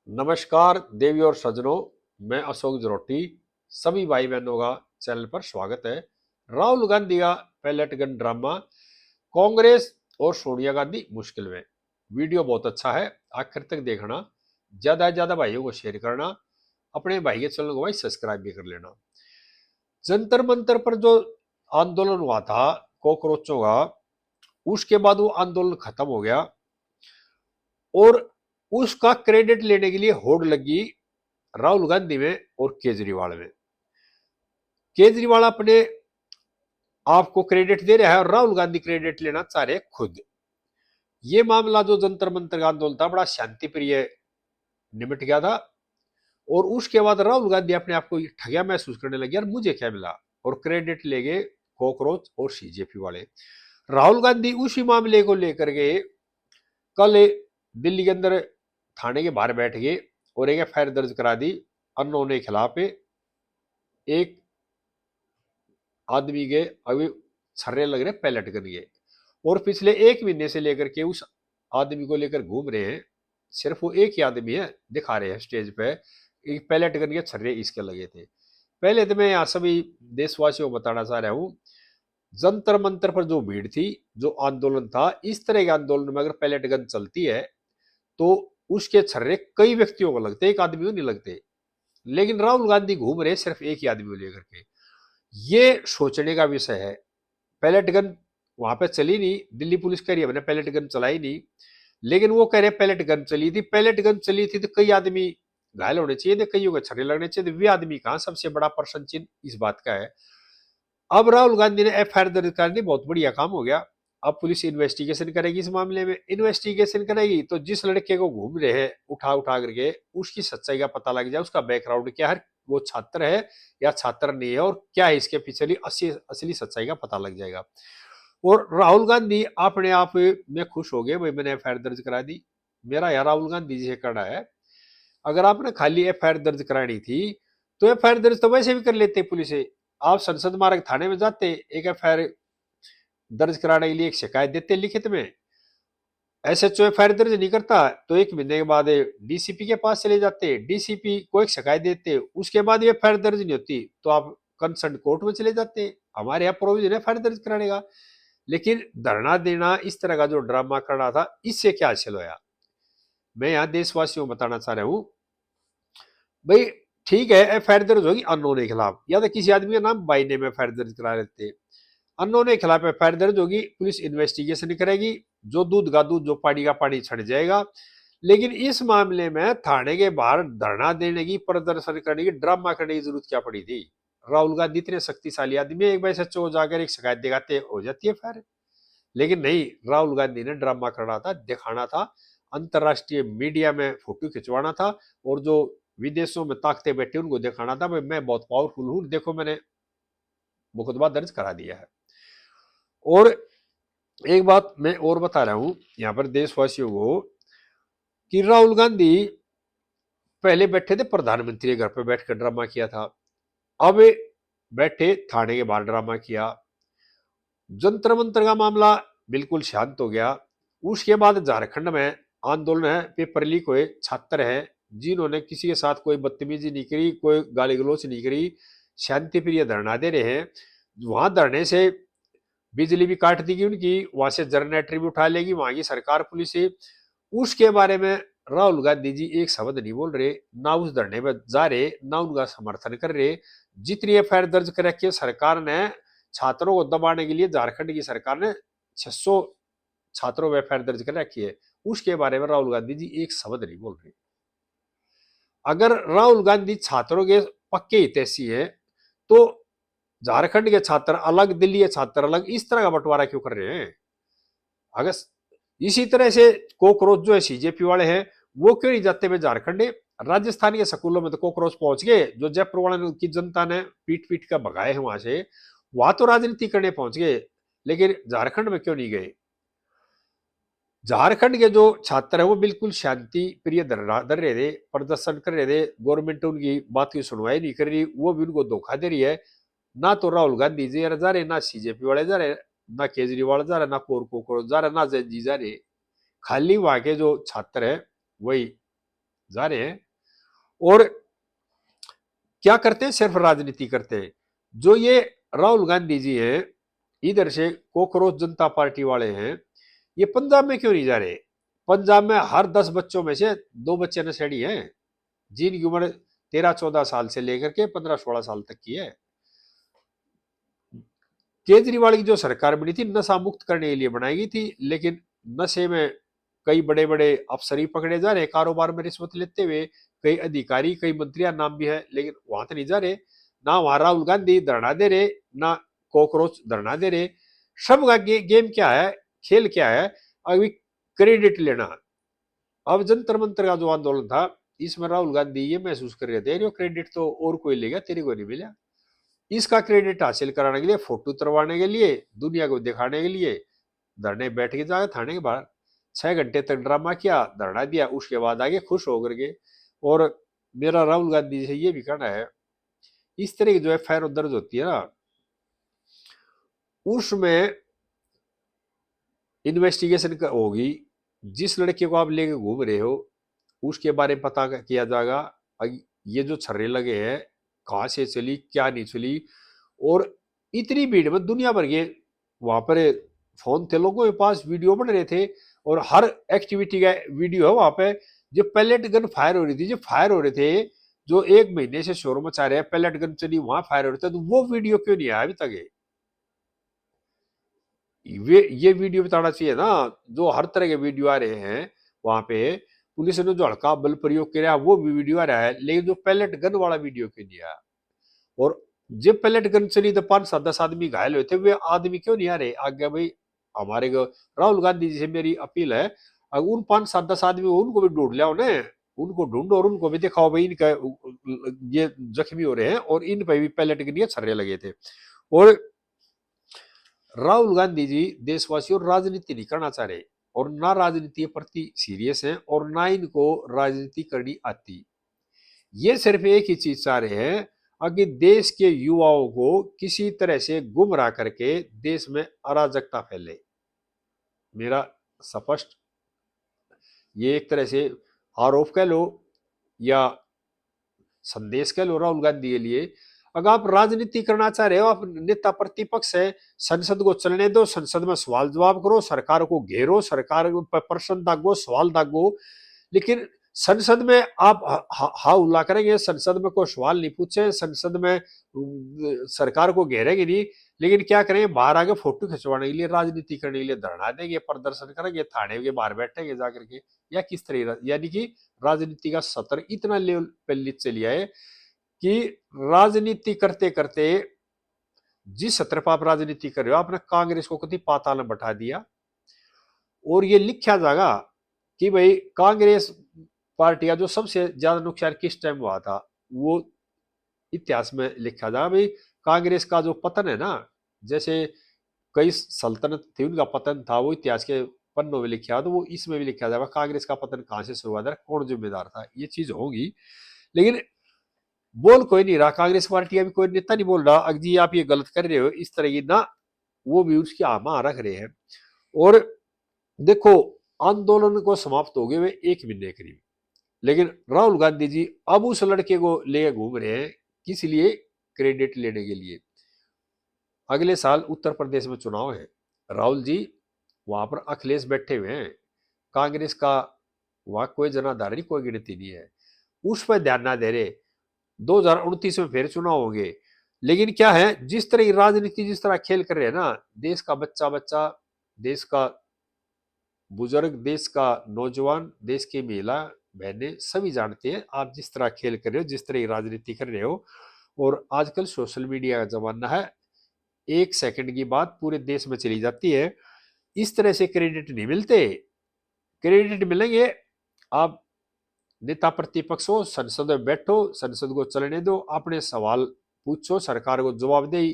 नमस्कार देवी और सज्जनों, मैं अशोक जरोटी। सभी भाई बहनों का चैनल पर स्वागत है। राहुल गांधी का पैलेट गन ड्रामा, कांग्रेस और सोनिया गांधी मुश्किल में। वीडियो बहुत अच्छा है, आखिर तक देखना। ज्यादा से ज्यादा भाइयों को शेयर करना, अपने भाई के चैनल को भाई सब्सक्राइब भी कर लेना। जंतर मंतर पर जो आंदोलन हुआ था कॉकरोचों का, उसके बाद वो आंदोलन खत्म हो गया और उसका क्रेडिट लेने के लिए होड़ लगी राहुल गांधी में और केजरीवाल में। केजरीवाल अपने आप को क्रेडिट दे रहा है और राहुल गांधी क्रेडिट लेना चाह रहे खुद। ये मामला जो जंतर मंतर का आंदोलन था, बड़ा शांति प्रिय निपट गया था। और उसके बाद राहुल गांधी अपने आप को ठगिया महसूस करने लगे, यार मुझे क्या मिला, और क्रेडिट ले गए कॉकरोच और सीजेपी वाले। राहुल गांधी उसी मामले को लेकर के कल दिल्ली के अंदर थाने के बाहर बैठ गए और एक एफआईआर दर्ज करा दी अननोन के खिलाफ। एक आदमी के अभी छर्रे लग रहे पैलेट गन के, और पिछले एक महीने से लेकर के उस आदमी को लेकर घूम रहे हैं। सिर्फ वो एक ही आदमी है, दिखा रहे हैं स्टेज पे एक पैलेट गन के छर्रे इसके लगे थे। पहले तो मैं यहाँ सभी देशवासियों को बताना चाह रहा हूँ, जंतर मंतर पर जो भीड़ थी, जो आंदोलन था, इस तरह के आंदोलन में अगर पैलेट गन चलती है तो उसके छर्रे कई व्यक्तियों को लगते, एक आदमी को नहीं लगते। लेकिन राहुल गांधी घूम रहे सिर्फ एक ही आदमी को लेकर के। ये सोचने का विषय है। पैलेट गन वहां पे चली नहीं, दिल्ली पुलिस कह रही है मैंने पैलेट गन चलाई नहीं, लेकिन वो कह रहे पैलेट गन चली थी। पैलेट गन चली थी तो कई आदमी घायल होने चाहिए थे, कईयों को छर्रे लगने चाहिए थे। वे आदमी कहां, सबसे बड़ा प्रश्न चिन्ह इस बात का है। अब राहुल गांधी ने एफआईआर दर्ज कर दी, बहुत बढ़िया काम हो गया। अब पुलिस इन्वेस्टिगेशन करेगी इस मामले में। इन्वेस्टिगेशन करेगी तो जिस लड़के को घूम रहे हैं उठा उठा करके, उसकी सच्चाई का पता लग जाए, उसका बैकग्राउंड क्या है, वो छात्र है या छात्र नहीं है, और क्या है इसके पीछे असली सच्चाई का पता लग जाएगा। और राहुल गांधी अपने आप में खुश हो गए, भाई मैंने एफआईआर दर्ज करा दी। मेरा यार राहुल गांधी जी से करना है। अगर आपने खाली एफआईआर दर्ज करानी थी तो एफआईआर दर्ज तो वैसे भी कर लेते पुलिस से। आप संसद मार्ग थाने में जाते, एक एफआईआर दर्ज कराने के लिए एक शिकायत देते लिखित में। एसएचओ एफआईआर दर्ज नहीं करता तो एक महीने के बाद डीसीपी के पास चले जाते, डीसीपी को एक शिकायत देते, उसके बाद ये एफआईआर दर्ज नहीं होती तो आप कंसर्न कोर्ट में चले जाते, हमारे यहाँ प्रोविजन है एफआईआर दर्ज कराने का। लेकिन धरना देना, इस तरह का जो ड्रामा करना था, इससे क्या हासिल होया। मैं यहाँ देशवासियों को बताना चाह रहा हूँ, भाई ठीक है एफआईआर दर्ज होगी अननोन के खिलाफ, या तो किसी आदमी का नाम बाई नेम एफआईआर दर्ज करा लेते। अननोन के खिलाफ एफआईआर दर्ज होगी, पुलिस इन्वेस्टिगेशन करेगी, जो दूध का दूध जो पानी का पानी छड़ जाएगा। लेकिन इस मामले में थाने के बाहर धरना देने की, प्रदर्शन करने की, ड्रामा करने की जरूरत क्या पड़ी थी। राहुल गांधी इतने शक्तिशाली आदमी है, एक बार सच्चो जाकर एक शिकायत दिखाते हो जाती है फिर। लेकिन नहीं, राहुल गांधी ने ड्रामा करना था, दिखाना था, अंतरराष्ट्रीय मीडिया में फोटो खिंचवाना था, और जो विदेशों में ताकते बैठे उनको दिखाना था, भाई मैं बहुत पावरफुल हूं, देखो मैंने मुकदमा दर्ज करा दिया है। और एक बात मैं और बता रहा हूं यहां पर देशवासियों को, कि राहुल गांधी पहले बैठे थे प्रधानमंत्री के घर पर बैठकर ड्रामा किया था, अब बैठे थाने के बाहर ड्रामा किया। जंतर मंतर का मामला बिल्कुल शांत हो गया। उसके बाद झारखंड में आंदोलन है, पेपर लीक हुए, छात्र हैं जिन्होंने किसी के साथ कोई बदतमीजी नहीं करी, कोई गाली गलौज नहीं करी, शांति प्रिय धरना दे रहे हैं। वहां धरने से बिजली भी काट दी गई उनकी, वहां से जनरेटर भी उठा लेगी वहां की सरकार पुलिस से। उसके बारे में राहुल गांधी जी एक शब्द नहीं बोल रहे, ना उस धरने में जा रहे, ना उनका समर्थन कर रहे। जितनी एफआईआर दर्ज कर रखी है सरकार ने छात्रों को दबाने के लिए, झारखंड की सरकार ने 600 छात्रों पर एफआईआर दर्ज कर रखी है, उसके बारे में राहुल गांधी जी एक शब्द नहीं बोल रहे। अगर राहुल गांधी छात्रों के पक्के हितैषी है तो झारखंड के छात्र अलग, दिल्ली के छात्र अलग, इस तरह का बंटवारा क्यों कर रहे हैं। अगर इसी तरह से कोकरोच जो है सीजेपी वाले हैं, वो क्यों नहीं जाते हुए झारखंड। राजस्थान के स्कूलों में तो कोकरोच पहुंच गए, जो जयपुर वाले की जनता ने पीट पीट कर भगाए हैं वहां से, वहां तो राजनीति करने पहुंच गए। लेकिन झारखंड में क्यों नहीं गए। झारखंड के जो छात्र है वो बिल्कुल शांति प्रिय धर रहे थे, प्रदर्शन कर रहे थे, गवर्नमेंट उनकी बात की सुनवाई नहीं कर रही, वो भी उनको धोखा दे रही है। ना तो राहुल गांधी जी जा रहे, ना सीजेपी वाले जा रहे, ना केजरीवाल जा रहे, ना कोकरोच जा रहे, ना जैन जी जा रहे। खाली वहां के जो छात्र है वही जा रहे हैं। और क्या करते हैं, सिर्फ राजनीति करते हैं। जो ये राहुल गांधी जी हैं, इधर से कोकरोच जनता पार्टी वाले हैं, ये पंजाब में क्यों नहीं जा रहे? पंजाब में हर 10 बच्चों में से 2 बच्चे नशेड़ी हैं, जिनकी उम्र 13-14 साल से लेकर के 15-16 साल तक की है। केजरीवाल की जो सरकार बनी थी नशा मुक्त करने के लिए बनाई गई थी, लेकिन नशे में कई बड़े बड़े अफसर ही पकड़े जा रहे, कारोबार में रिश्वत लेते हुए, कई अधिकारी, कई मंत्रियों नाम भी है, लेकिन वहां तो नहीं जा रहे। ना वहां राहुल गांधी धरना दे रहे, ना कॉकरोच धरना दे रहे। सब का गेम क्या है, खेल क्या है, अभी क्रेडिट लेना। अब जंतर मंतर का जो आंदोलन था, इसमें राहुल गांधी ये महसूस कर रहे थे, क्रेडिट तो और कोई लेगा, तेरे को नहीं मिला। इसका क्रेडिट हासिल कराने के लिए, फोटो उतरवाने के लिए, दुनिया को दिखाने के लिए धरने बैठ के जाए थाने के बाहर, 6 घंटे तक ड्रामा किया, धरना दिया, उसके बाद आगे खुश होकर के। और मेरा राहुल गांधी से ये भी कहना है, इस तरह की जो एफआईआर दर्ज होती है ना, उसमें इन्वेस्टिगेशन होगी। जिस लड़के को आप लेके घूम रहे हो उसके बारे में पता किया जाएगा, ये जो छर्रे लगे हैं कहाँ से चली, क्या नहीं चली। और इतनी भीड़ में दुनिया भर के वहां पर फोन थे लोगों के पास, वीडियो बन रहे थे, और हर एक्टिविटी का वीडियो है वहां पे। जो पैलेट गन फायर हो रही थी, जो फायर हो रहे थे, जो 1 महीने से शोर मचा रहे हैं, पैलेट गन चली वहां फायर हो रहे थे, तो वो वीडियो क्यों नहीं आया अभी तक? ये वीडियो बताना चाहिए ना। जो हर तरह के वीडियो आ रहे हैं वहां पे, पुलिस ने जो हल्का बल प्रयोग किया वो भी वीडियो आ रहा है, लेकिन जो पैलेट गन वाला वीडियो क्यों नहीं आया? और जब पैलेट गन चली तो 5-7-10 आदमी घायल हुए थे, वे आदमी क्यों नहीं आ रहे आगे भाई? हमारे राहुल गांधी जी से मेरी अपील है, अगर उन 5-7-10 आदमी उनको भी ढूंढ लिया उन्हें, उनको ढूंढो और उनको भी दिखाओ भाई, इनका ये जख्मी हो रहे हैं और इन पर भी पैलेट गन ये छर्रे लगे थे। और राहुल गांधी जी देशवासियों राजनीति नहीं करना चाह रहे, और ना राजनीति के प्रति सीरियस हैं, और ना इनको राजनीति करनी आती। ये सिर्फ एक ही चीज चाह रहे हैं, अगर देश के युवाओं को किसी तरह से गुमराह करके देश में अराजकता फैले। मेरा स्पष्ट ये एक तरह से आरोप कह लो या संदेश कह लो राहुल गांधी के लिए। अगर आप राजनीति करना चाह रहे हो, आप नेता प्रतिपक्ष है, संसद को चलने दो, संसद में सवाल जवाब करो, सरकार को घेरो, सरकार पर प्रश्न दागो, सवाल दागो। लेकिन संसद में आप हा उल्ला करेंगे, संसद में कोई सवाल नहीं पूछे, संसद में सरकार को घेरेंगे नहीं, लेकिन क्या करेंगे, बाहर आके फोटो खिंचवाने के लिए, राजनीति करने के लिए धरना देंगे, प्रदर्शन करेंगे, थाने के बाहर बैठेंगे जाकर के, या किस तरह। यानी कि राजनीति का सत्र इतना लेवल पे नीचे लिया है कि राजनीति करते करते, जिस सत्र पर आप राजनीति कर रहे हो, आपने कांग्रेस को कभी पाताल में बैठा दिया। और ये लिखा जाएगा कि भाई कांग्रेस पार्टी का जो सबसे ज्यादा नुकसान किस टाइम हुआ था, वो इतिहास में लिखा जाएगा। भाई कांग्रेस का जो पतन है ना, जैसे कई सल्तनत थी उनका पतन था, वो इतिहास के पन्नों में लिखा, तो वो इसमें भी लिखा जाएगा कांग्रेस का पतन कहां से शुरू हुआ था, कौन जिम्मेदार था, ये चीज होगी। लेकिन बोल कोई नहीं रहा, कांग्रेस पार्टी अभी कोई नेता नहीं बोल रहा अगर जी आप ये गलत कर रहे हो इस तरह की ना, वो भी उसकी आमा रख रहे हैं। और देखो, आंदोलन को समाप्त हो गए हुए 1 महीने करीब, लेकिन राहुल गांधी जी अब उस लड़के को ले घूम रहे हैं, किस लिए? क्रेडिट लेने के लिए। अगले साल उत्तर प्रदेश में चुनाव है, राहुल जी वहां पर अखिलेश बैठे हुए हैं, कांग्रेस का वहां कोई जनाधार नहीं, कोई गिनती नहीं है, उस पर ध्यान ना दे रहे। 2029 में फिर चुनाव होंगे, लेकिन क्या है, जिस तरह की राजनीति, जिस तरह खेल कर रहे हैं ना, देश का बच्चा बच्चा, देश का बुजुर्ग, देश का नौजवान, देश की महिला बहनें सभी जानते हैं आप जिस तरह खेल कर रहे हो, जिस तरह की राजनीति कर रहे हो। और आजकल सोशल मीडिया का जमाना है, 1 सेकंड की बात पूरे देश में चली जाती है। इस तरह से क्रेडिट नहीं मिलते। क्रेडिट मिलेंगे आप नेता प्रतिपक्ष हो, संसद में बैठो, संसद को चलने दो, अपने सवाल पूछो, सरकार को जवाबदेही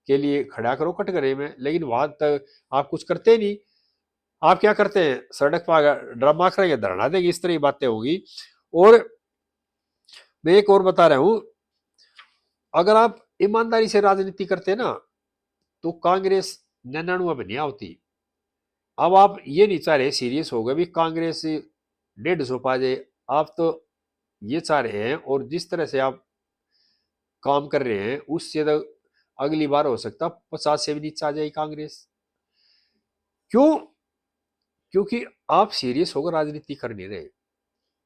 के लिए खड़ा करो कटघरे में, लेकिन वहां तक आप कुछ करते नहीं। आप क्या करते हैं, सड़क पर ड्रामा करेंगे, धरना देंगे, इस तरह की बातें होगी। और मैं एक और बता रहा हूं, अगर आप ईमानदारी से राजनीति करते ना, तो कांग्रेस 99 में नहीं होती। अब आप ये नहीं चाह रहे, सीरियस हो गए भी कांग्रेस 150 पा जाए, आप तो ये चाह रहे हैं, और जिस तरह से आप काम कर रहे हैं उससे तो अगली बार हो सकता 50 से भी नीचे आ जाए कांग्रेस। क्यों? क्योंकि आप सीरियस होकर राजनीति कर नहीं रहे।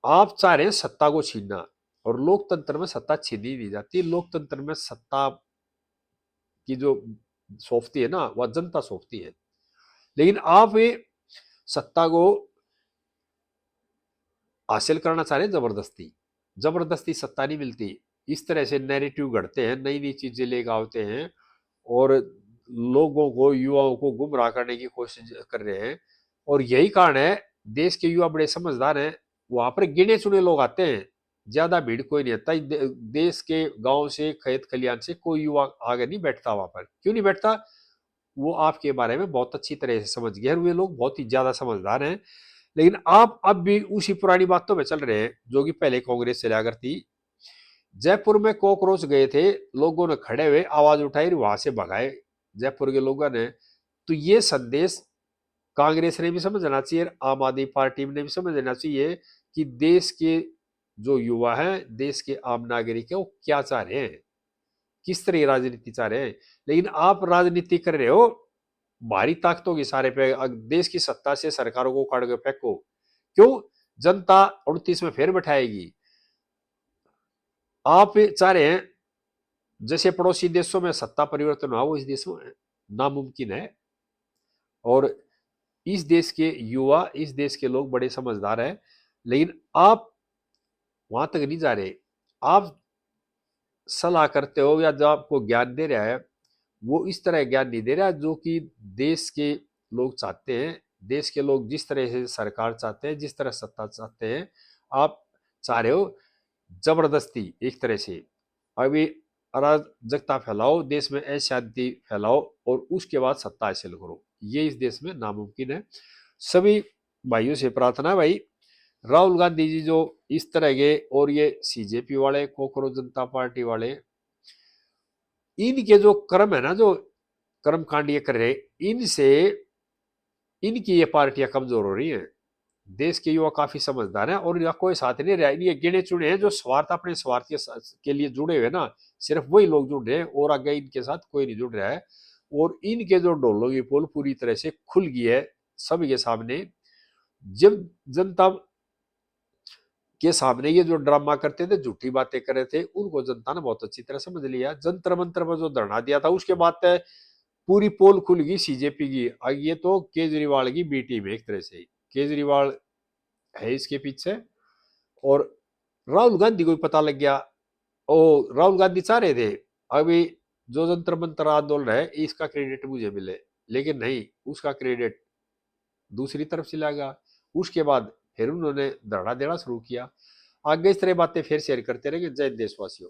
आप चाह रहे हैं सत्ता को छीनना, और लोकतंत्र में सत्ता छीनी नहीं जाती। लोकतंत्र में सत्ता की जो सौंपती है ना, वह जनता सौंपती है। लेकिन आप ये सत्ता को हासिल करना चाह रहे हैं जबरदस्ती। जबरदस्ती सत्ता नहीं मिलती। इस तरह से नैरेटिव घड़ते हैं, नई नई चीजें लेकर आते हैं, और लोगों को, युवाओं को गुमराह करने की कोशिश कर रहे हैं। और यही कारण है, देश के युवा बड़े समझदार हैं। वहां पर गिने चुने लोग आते हैं, ज्यादा भीड़ कोई नहीं आता। देश के गांव से, खेत खलियान से कोई युवा आगे नहीं बैठता वहां पर। क्यों नहीं बैठता? वो आपके बारे में बहुत अच्छी तरह से समझ गए, और वे लोग बहुत ही ज्यादा समझदार हैं। लेकिन आप अब भी उसी पुरानी बातों में चल रहे हैं जो कि पहले कांग्रेस चला करती। जयपुर में कॉकरोच गए थे, लोगों ने खड़े हुए आवाज उठाई, वहां से भगाए जयपुर के लोगों ने। तो ये संदेश कांग्रेस ने भी समझना चाहिए, आम आदमी पार्टी ने भी समझना चाहिए कि देश के जो युवा हैं, देश के आम नागरिक हैं, वो क्या चाह रहे हैं, किस तरह की राजनीति चाह रहे हैं। लेकिन आप राजनीति कर रहे हो भारी ताकतों के इशारे पे। देश की सत्ता से सरकारों को उखाड़ के फेंको। क्यों? जनता 29 में फिर बैठाएगी। आप चाह रहे हैं जैसे पड़ोसी देशों में सत्ता परिवर्तन हुआ, वो इस देश में नामुमकिन है। और इस देश के युवा, इस देश के लोग बड़े समझदार हैं। लेकिन आप वहां तक नहीं जा रहे। आप सलाह करते हो, या जो आपको ज्ञान दे रहा है वो इस तरह ज्ञान नहीं दे रहा जो कि देश के लोग चाहते हैं। देश के लोग जिस तरह से सरकार चाहते हैं, जिस तरह सत्ता चाहते हैं, आप चाह रहे हो जबरदस्ती एक तरह से। अभी अराजकता फैलाओ, देश में अशांति फैलाओ, और उसके बाद सत्ता हासिल करो। ये इस देश में नामुमकिन है। सभी भाइयों से प्रार्थना है भाई, राहुल गांधी जी जो इस तरह के, और ये सीजेपी वाले, कोकरोच जनता पार्टी वाले, इनके जो कर्म है ना, जो कर्म कांड ये कर रहे, इनसे इनकी ये पार्टियां कमजोर हो रही हैं। देश के युवा काफी समझदार हैं, और इनका कोई साथ नहीं रहा। ये गिने चुने हैं जो स्वार्थ, अपने स्वार्थ के लिए जुड़े हुए ना, सिर्फ वही लोग जुड़ रहे हैं, और आगे इनके साथ कोई नहीं जुड़ रहा है। और इनके जो ढोलों की पोल पूरी तरह से खुल गई है सभी के सामने। जब जनता के सामने ये जो ड्रामा करते थे, झूठी बातें कर रहे थे, उनको जनता ने बहुत अच्छी तरह समझ लिया। जंतर मंतर पर जो धरना दिया था, उसके बाद पूरी पोल खुल गई सीजेपी की। ये तो केजरीवाल की बी टीम है एक तरह से। केजरीवाल है इसके पीछे, और राहुल गांधी को भी पता लग गया। ओ, राहुल गांधी चाह रहे थे अभी जो जंतर मंतर आंदोलन है इसका क्रेडिट मुझे मिले, लेकिन नहीं, उसका क्रेडिट दूसरी तरफ चला गया। उसके बाद फिर उन्होंने धरना देना शुरू किया। आगे इस तरह बातें फिर शेयर करते रहेंगे। जय देशवासियों।